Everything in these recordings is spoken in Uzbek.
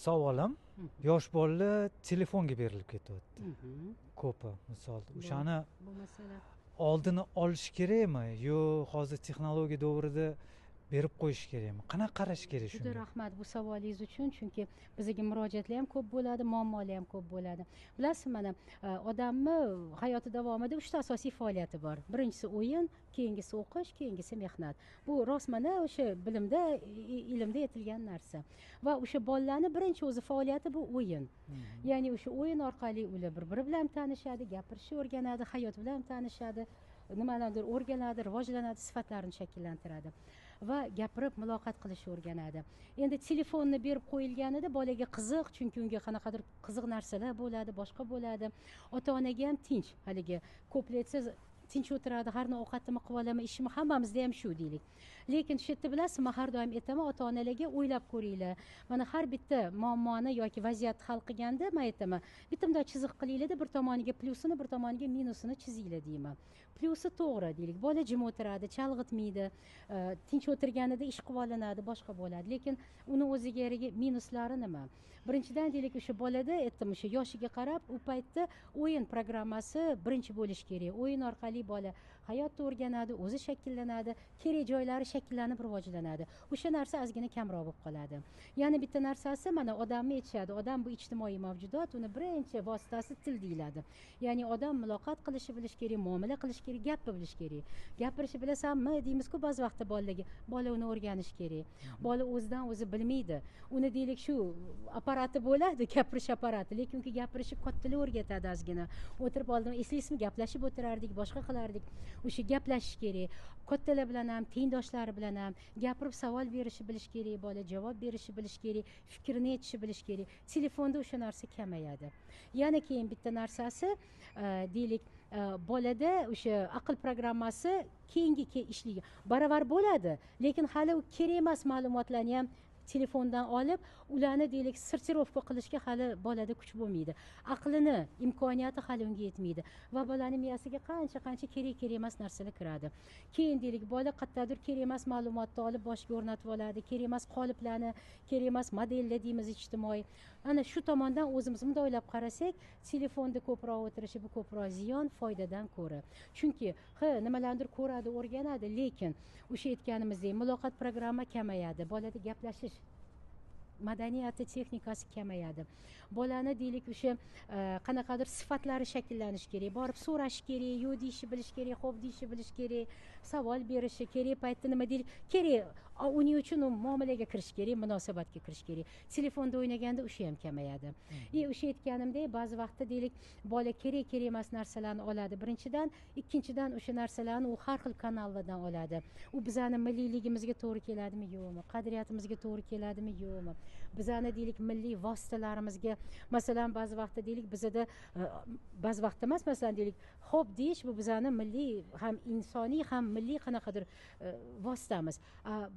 savolim yosh bolalar telefonga berilib ketyapti ko'pi misol o'shani bu masala oldini olish kerakmi yo hozir texnologiya davrida berib qo'yish kerakmi qanaqa qarash kerak juda shunga rahmat bu savolingiz uchun chunki bizga murojaatlar ham ko'p bo'ladi muammolar ham ko'p bo'ladi bilasiz mana odamni hayoti davomida uchta asosiy faoliyati bor birinchisi o'yin keyingisi o'qish keyingisi mehnat bu rost mana o'sha bilimda ilmda aytilgan narsa va o'sha bolalarni birinchi o'zi faoliyati bu o'yin ya'ni o'sha o'yin orqali ular bir biri bilan tanishadi gapirishni o'rganadi hayot bilan tanishadi nimalardir o'rganadi rivojlanadi sifatlarini shakllantiradi va gapirib muloqot qilishni o'rganadi endi telefonni berib qo'yilganida bolaga qiziq chunki unga qanaqadir qiziq narsalar bo'ladi boshqa bo'ladi ota onaga ham tinch haligi ko'pletsiz tinch o'tiradi har ovqatimni qilib olaman ishimni hammamizda ham shu deylik lekin shu yerda bilasizmi man har doim aytaman ota onalarga o'ylab ko'ringlar mana har bitta muammoni yoki vaziyatni hal qilganda man aytaman bitta bunday chiziq qilinglarda bir tomoniga plyusini bir tomoniga minusini chizinglar deyman plyusi to'g'ri deylik bola jim o'tiradi chalg'itmaydi tinch o'tirganida ish qilib olinadi boshqa bo'ladi lekin uni o'ziga yarasha minuslari nima birinchidan deylik o'sha bolada aytdim o'sha yoshiga qarab u paytda o'yin programmasi birinchi bo'lishi kerak o'yin orqali bola hayotni o'rganadi o'zi shakllanadi kerak joylari shakllanib rivojlanadi o'sha narsa ozgina kamroq bo'lib qoladi yana bitta narsasi mana odamni aytishadi odam bu ijtimoiy mavjudot uni birinchi vositasi til deyiladi ya'ni odam muloqot qilishni bilishi kerak muomala qilishi kerak gapni bilishi kerak gapirishni bilasanmi deymizku ba'zi vaqtda bolalarga bola uni o'rganishi kerak bola o'zidan o'zi bilmaydi uni deylik shu apparati bo'ladi gapirish apparati lekin unga gapirishni kattalar o'rgatadi ozgina o'tirib oldin eslaysizmi gaplashib o'tirardik boshqa qilardik o'sha gaplashish kerak kattalar bilan ham tengdoshlari bilan ham gapirib savol berishni bilish kerak bola javob berishni bilish kerak fikrini aytishni bilish kerak telefonda o'sha narsa kamayadi yana keyin bitta narsasi deylik bolada o'sha aql programmasi keyingi ishlaydi baravar bo'ladi lekin hali u kerak emas ma'lumotlarni ham telefondan olib ularni deylik sortirovka qilishga hali bolada kuch bo'lmaydi aqlini imkoniyati hali unga yetmaydi va bolani miyasiga qancha kerak emas narsalar kiradi keyin deylik bola qayerdadir kerak emas ma'lumotni olib boshiga o'rnatib oladi kerak emas qoliplarni kerak emas modellar deymiz ijtimoiy ana shu tomondan o'zimiz bunday o'ylab qarasak telefonda ko'proq o'tirishi bu ko'proq ziyon foydadan ko'ra chunki nimalarnidir ko'radi o'rganadi lekin o'sha aytganimizdek muloqot programma kamayadi bolada gaplashish madaniyati texnikasi kamayadi bolani deylik o'sha qanaqadir sifatlari shakllanishi kerak borib so'rashi kerak yo'q deyishni bilish kerak xo'p deyishni bilish kerak savol berishi kerak paytda nima deylik kerak uning uchun u muomalaga kirish kerak munosabatga kirish kerak telefonda o'ynaganda o'sha ham kamayadi o'sha aytganimdek ba'zi vaqtda deylik bola kerak emas narsalarni oladi birinchidan ikkinchidan o'sha narsalarni u har xil kanallardan oladi u bizani milliyligimizga to'g'ri keladimi yo'qmi qadriyatimizga to'g'ri keladimi yo'qmi bizani deylik milliy vositalarimizga masalan ba'zi vaqtda deylik bizada ba'zi vaqtda emas masalan deylik xo'p deyish bu bizani milliy ham insoniy ham milliy qanaqadir vositamiz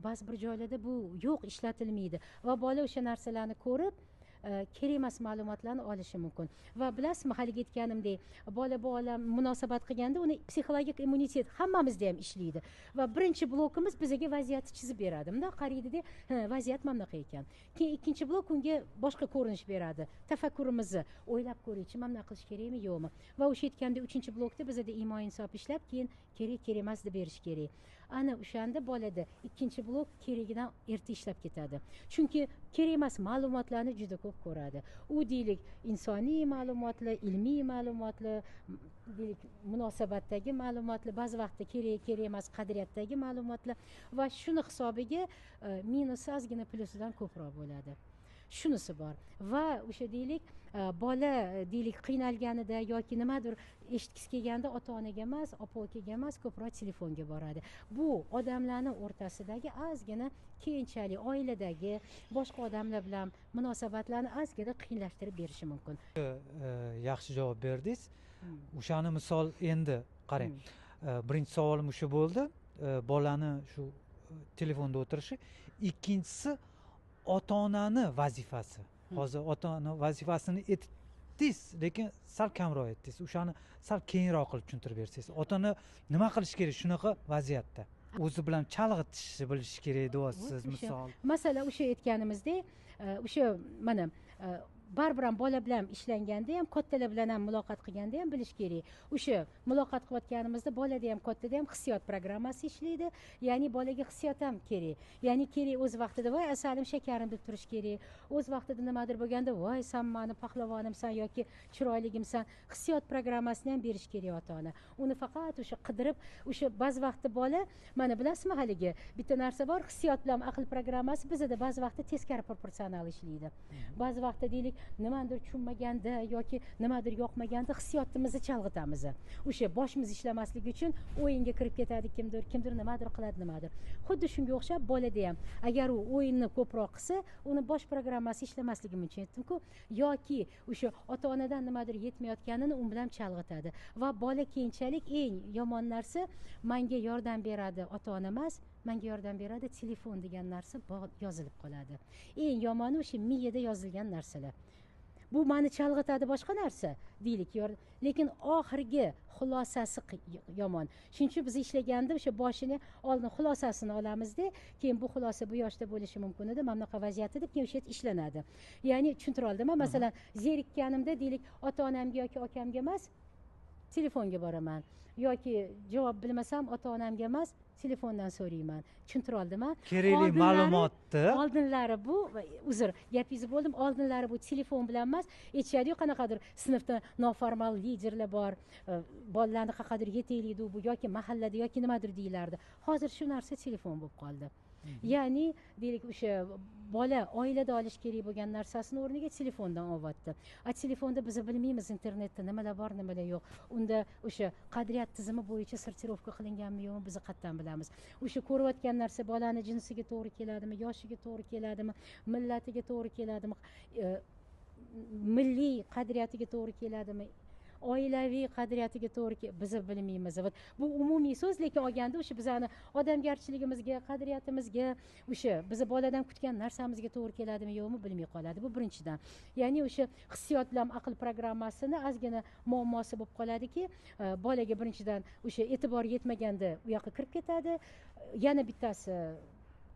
ba'zi bir joylarda bu yo'q ishlatilmaydi va bola o'sha narsalarni ko'rib kerak emas ma'lumotlarni olishi mumkin va bilasizmi haligi aytganimdek bola bu olam munosabat qilganda uni psixologik immunitet hammamizda ham ishlaydi va birinchi blokimiz bizga vaziyatni chizib beradi bundoq qaraydida vaziyat mana bunaqa ekan keyin ikkinchi blok unga boshqa ko'rinish beradi tafakkurimizni o'ylab ko'raychi mana bunaqa qilish kerakmi yo'qmi va o'sha aytgandek uchinchi blokda bizada imo insof ishlab keyin kerak emas deb berish kerak ana o'shanda bolada ikkinchi blok keragidan erta ishlab ketadi chunki kerak emas ma'lumotlarni juda ko'p ko'radi u deylik insoniy ma'lumotlar ilmiy ma'lumotlar deylik munosabatdagi ma'lumotlar ba'zi vaqtda kerak emas qadriyatdagi ma'lumotlar va shuni hisobiga minusi ozgina plyusidan ko'proq bo'ladi shunisi bor va o'sha deylik bola deylik qiynalganida yoki nimadir eshitgisi kelganda ota onaga emas opa ukaga emas ko'proq telefonga boradi bu odamlarni o'rtasidagi ozgina keyinchalik oiladagi boshqa odamlar bilan munosabatlarni ozgina qiyinlashtirib berishi mumkin yaxshi javob berdingiz o'shani misol endi qarang birinchi savolim o'sha bo'ldi bolani shu telefonda o'tirishi ikkinchisi ota onani vazifasi hozir ota ona vazifasini aytdingiz lekin sal kamroq aytdingiz o'shani sal keyinroq qilib tushuntirib bersangiz ota ona nima qilish kerak shunaqa vaziyatda o'zi bilan chalg'itishni bilishi kerak deyapsiz misol masala o'sha aytganimizdek o'sha mana baribir ham bola bilan ishlanganda ham kattalar bilan ham muloqot qilganda ham bilish kerak. O'sha muloqot qilayotganimizda bolada ham kattada ham hissiyot programmasi ishlaydi. Ya'ni bolaga hissiyot ham kerak. Ya'ni kerak o'z vaqtida voy asalim shakarim deb turish kerak. O'z vaqtida nimadir bo'lganda voy san mani pahlavonimsan yoki chiroyligimsan. Hissiyot programmasini ham berish kerak ota-ona. Uni faqat o'sha qidirib, o'sha ba'zi vaqtda bola mana bilasizmi haligi bitta narsa bor, hissiyot bilan aql programmasi bizda ba'zi vaqtda teskari proporsional ishlaydi. Ba'zi vaqtda deylik nimadir tushunmaganda yoki nimadir yoqmaganda hissiyotimizni chalg'itamiz. O'sha boshimiz ishlamasligi uchun o'yinga kirib ketadi kimdir nimadir qiladi nimadir. Xuddi shunga o'xshab bolada ham agar u o'yinni ko'proq qilsa, uni bosh programmasi ishlamasligi mumkin aytdim-ku, yoki o'sha ota-onadan nimadir yetmayotganini u bilan chalg'itadi va bola keyinchalik eng yomon narsa menga yordam beradi ota-ona emas, menga yordam beradi telefon degan narsa yozilib qoladi. Eng yomoni o'sha miyada yozilgan narsalar. Bu meni chalg'itadi boshqa narsa deylik, lekin oxirgi xulosasi yomon. Shuning uchun biz ishlaganda o'sha boshini oldin xulosasini olamizda, keyin bu xulosa bu yoshda bo'lishi mumkin edi, mana bunaqa vaziyatda deb keyin o'sha ishlanadi. Ya'ni tushuntira oldimmi? Masalan, zerikkanimda deylik, ota-onamga yoki akamga emas, telefonga boraman. Yoki javob bilmasam ota-onamga emas, telefondan so'rayman. Tushuntira oldimmi? Kerakli ma'lumotni oldinlari bu, uzr, gapingizni bo'ldim, oldinlari bu telefon bilan emas, aytishadi-yu, qanaqadir sinfda noformal liderlar bor, bolalarni qanaqadir yetaklaydi bu yoki mahallada yoki nimadir deyilardi. Hozir shu narsa telefon bo'lib qoldi. Ya'ni deylik o'sha bola oilada olish kerak bo'lgan narsasini o'rniga telefondan olyapti. Telefonda biz bilmaymiz internetda nimalar bor, nimalar yo'q. Unda o'sha qadriyat tizimi bo'yicha sortirovka qilinganmi yo'qmi biz qayerdan bilamiz. O'sha ko'rayotgan narsa bolani jinsiga to'g'ri keladimi, yoshiga to'g'ri keladimi, millatiga to'g'ri keladimi, milliy qadriyatiga to'g'ri keladimi, oilaviy qadriyatiga to'g'ri biz bilmaymiz. Bu umumiy so'z, lekin olganda o'sha bizani odamgarchiligimizga, qadriyatimizga, o'sha biz boladan kutgan narsamizga to'g'ri keladimi yo'qmi bilmay qoladi. Bu birinchidan. Ya'ni o'sha hissiyot bilan aql programmasini ozgina muammosi bo'lib qoladiki, bolaga birinchidan o'sha e'tibor yetmaganda u yoqqa kirib ketadi. Yana bittasi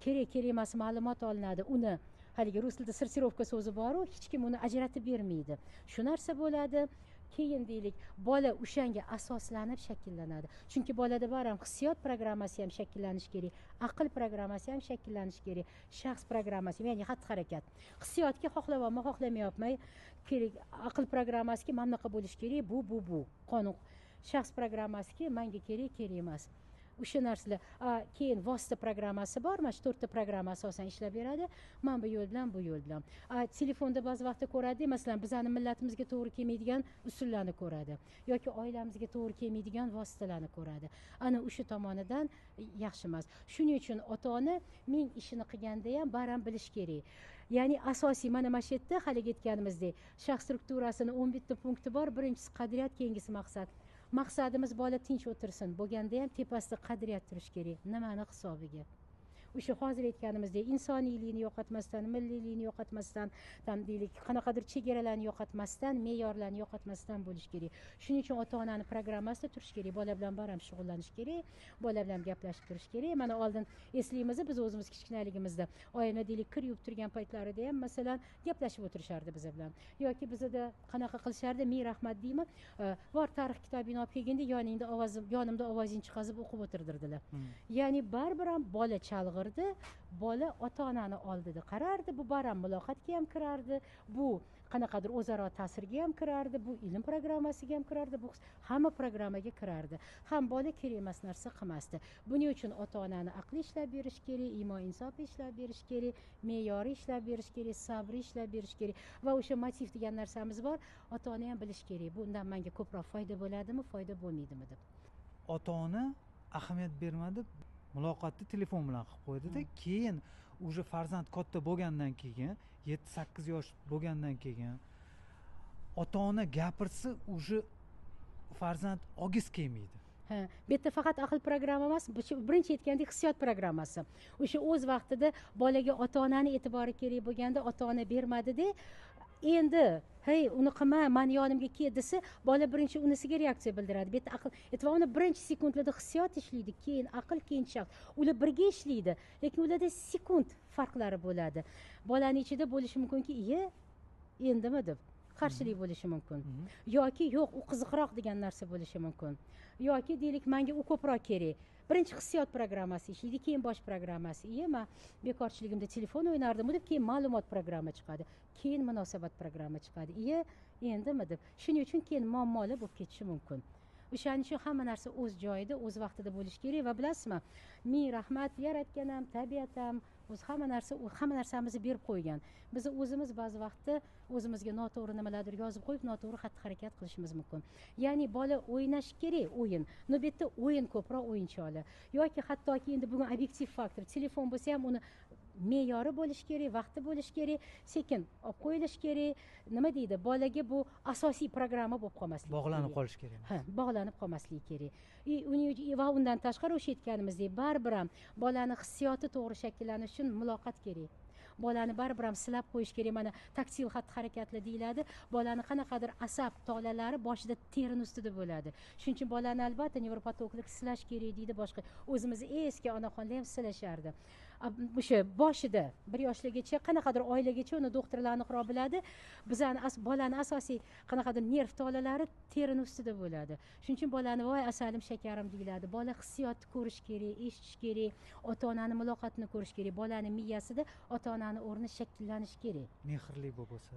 kerak emas ma'lumot olinadi. Uni haligi rus tilida sortirovka so'zi bor-ku, hech kim uni ajratib bermaydi. Shu narsa bo'ladi. Keyin deylik, bola o'shanga asoslanib shakllanadi. Chunki bolada bor ham hissiyot programmasi ham shakllanishi kerak, aql programmasi ham shakllanishi kerak, shaxs programmasi, ya'ni xatti-harakat. Hissiyotga xohlayapman, xohlamayapman kerak, aql programmasiga mana bunaqa bo'lishi kerak, bu qonun. Shaxs programmasiga menga kerak emas. O'sha narsalar. Keyin vosita programmasi bor, mana shu 4 ta programma asosan ishlab beradi. Men bu yo'l bilan, bu yo'l bilan. Telefonda ba'zi vaqtda ko'radi, masalan, bizning millatimizga to'g'ri kelmaydigan usullarni ko'radi yoki oilamizga to'g'ri kelmaydigan vositalarni ko'radi. Ana o'sha tomonidan yaxshi emas. Shuning uchun ota-ona ming ishini qilganda ham baram bilish kerak. Ya'ni asosiy mana shu yerda hali aytganimizdek, shaxs strukturasini 11 ta punkti bor. Birinchisi qadriyat, keyingisi maqsad. Maqsadimiz bola tinch o'tirsin. Bo'lganda ham tepasida qadriyat turish kerak. Nimani hisobiga? O'sha hozir aytganimizdek, insoniylikni yo'qotmasdan, milliylikni yo'qotmasdan, tam deylik, qanaqadir chegaralarni yo'qotmasdan, me'yorlarni yo'qotmasdan bo'lish kerak. Shuning uchun ota-onani programmasida turish kerak, bola bilan baram shug'ullanish kerak, bola bilan gaplashib turish kerak. Mana oldin eslaymiz, biz o'zimiz kichkinaligimizda oyimlar deylik kir yuvib turgan paytlarida ham masalan gaplashib o'tirishardi biz bilan. Yoki bizda qanaqa qilishardi, "Ming rahmat" deymi, bor tarix kitobini olib kelganda yonimda ovozing chiqazib o'qib o'tirdirdilar. Ya'ni baribir ham bola chalg'ir, bola ota-onani oldida qarardi, bu baram muloqotga ham kirardi, bu qanaqadir o'zaro ta'sirga ham kirardi, bu ilm programmasiga ham kirardi, bu hamma programmaga kirardi. Ham bola kerak emas narsa qilmasdi. Buning uchun ota-onani aqli ishlab berish kerak, imo insof ishlab berish kerak, me'yori ishlab berish kerak, sabri ishlab berish kerak va o'sha motiv degan narsamiz bor, ota-ona ham bilish kerak. Bundan menga ko'proq foyda bo'ladimi, foyda bo'lmaydimi deb. Ota-ona ahamiyat bermadi, muloqotni telefon bilan qilib qo'ydida, keyin уже farzand katta bo'lgandan keyin 7-8 yosh bo'lgandan keyin ota-ona gapirsa уже farzand ogiz kelmaydi. Bu yerda faqat aql programma emas, birinchi aytgandek hissiyot programmasi. O'sha o'z vaqtida bolaga ota-onani e'tibori kerak bo'lganda ota-ona bermadi-da, endi hey uni qilma, meni yonimga kel desa, bola birinchi unisiga reaksiya bildiradi. Bu yerda aql, e'tiborni birinchi sekundlarda hissiyot ishlaydi, keyin aql, keyin shaxs. Ular birga ishlaydi, lekin ularda sekund farqlari bo'ladi. Bolaning ichida bo'lishi mumkinki, endimi deb qarshilik bo'lishi mumkin, yoki yo'q u qiziqroq degan narsa bo'lishi mumkin, yoki deylik menga u ko'proq kerak. Birinchi hissiyot programmasi ishlaydi, keyin bosh programmasi. Men bekorchiligimda telefon o'ynardim deb, keyin ma'lumot programma chiqadi, keyin munosabat programma chiqadi. Endimi deb. Shuning uchun keyin muammolar bo'lib ketishi mumkin. O'shaning uchun hamma narsa o'z joyida, o'z vaqtida bo'lishi kerak. Va bilasizmi, ming rahmat, yaratganim, tabiatam, o'zi hamma narsamizni berib qo'ygan. Biz o'zimiz ba'zi vaqtda o'zimizga noto'g'ri nimalardir yozib qo'yib, noto'g'ri xatti-harakat qilishimiz mumkin. Ya'ni bola o'ynash kerak, o'yin. No bu yerda o'yin ko'proq o'yinchoqlar. Yoki hattoki endi bugun obyektiv faktor, telefon bo'lsa ham uni me'yori bo'lishi kerak, vaqti bo'lishi kerak, sekin olib qo'yilishi kerak. Nima deydi? Bolaga bu asosiy programma bo'lib qolmasligi kerak. Bog'lanib qolish kerak. Ha, bog'lanib qolmasligi kerak. Va undan tashqari o'sha aytganimizdek, baribir ham bolani hissiyoti to'g'ri shakllanishi uchun muloqot kerak. Bolani baribir ham silab qo'yish kerak. Mana taktil xatti-harakatlar deyiladi. Bolani qanaqadir asab tolalari boshida terini ustida bo'ladi. Shuning uchun bolani albatta nevropatologlar silash kerak deydi, boshqa. O'zimiz eski onaxonlar ham silashardi. O'sha boshida 1 yoshligacha qanaqadir oilagacha uni doktorlar aniqroq biladi. Bizani bolani asosiy qanaqadir nerv tolalari terini ustida bo'ladi. Shuning uchun bolani voy asalim shakarim deyiladi. Bola hissiyotni ko'rish kerak, eshitish kerak, ota-onani muloqotini ko'rish kerak. Bolani miyasida ota-onani o'rni shakllanishi kerak. Mehrli bo'lsa.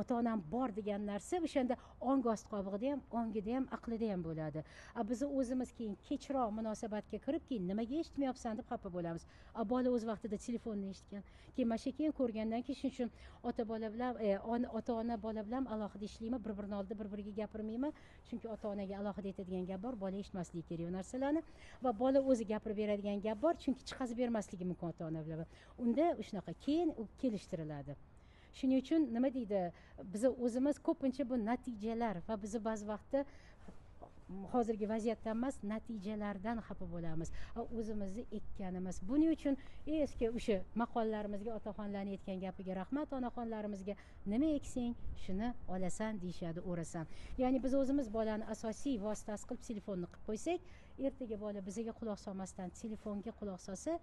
Ota-onam bor degan narsa o'shanda ong ost qobig'ida ham, ongida ham, aqlida ham bo'ladi. Biz o'zimiz keyin kechroq munosabatga kirib, keyin nimaga eshitmayapsan deb xafa bo'lamiz. Bola o'z vaqtida telefonni eshitgan. Keyin mana shu keyin ko'rgandan keyin shuning uchun ota-bola bilan ota-ona bola bilan alohida ishlaymi, bir-birini oldida bir-biriga gapirmaymi? Chunki ota-onaga alohida aytadigan gap bor, bola eshitmasligi kerak bu narsalarni va bola o'zi gapirib beradigan gap bor, chunki chiqazib bermasligi mumkin ota-ona bilan. Unda shunaqa keyin u kelishtiriladi. Shuning uchun nima deydi, biz o'zimiz ko'pincha bu natijalar va biz ba'zi vaqtda hozirgi vaziyatdan emas, natijalardan xafa bo'lamiz. O'zimizni ekkanimiz. Buning uchun eski o'sha maqollalarimizga, otaxonlarning aytgan gapiga rahmat, onaxonlarimizga nima eksang, shuni olasan deyshadi, o'rasan. Ya'ni biz o'zimiz bolani asosiy vositasi qilib telefonni qilib qo'ysak, ertaga bola bizga quloq solmasdan telefonga quloq solsa,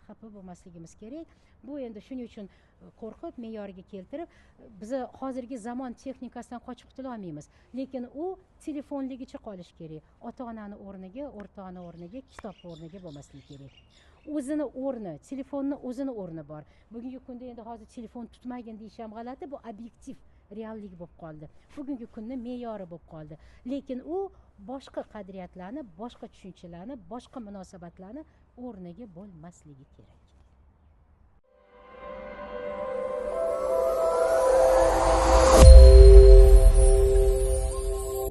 xafa bo'lmasligimiz kerak. Bu endi shuning uchun qo'rqib, me'yoriga keltirib, biz hozirgi zamon texnikasidan qochib qutula olmaymiz. Lekin u telefonligicha qolish kerak. Ota-onani o'rniga, o'rtoqni o'rniga, kitob o'rniga bo'lmasligi kerak. O'zini o'rni, telefonni o'zini o'rni bor. Bugungi kunda endi hozir telefon tutmagin deyish ham g'alati, bu obyektiv reallik bo'lib qoldi. Bugungi kunni me'yori bo'lib qoldi. Lekin u boshqa qadriyatlarni, boshqa tushunchalarni, boshqa munosabatlarni o'rniga bo'lmasligi kerak.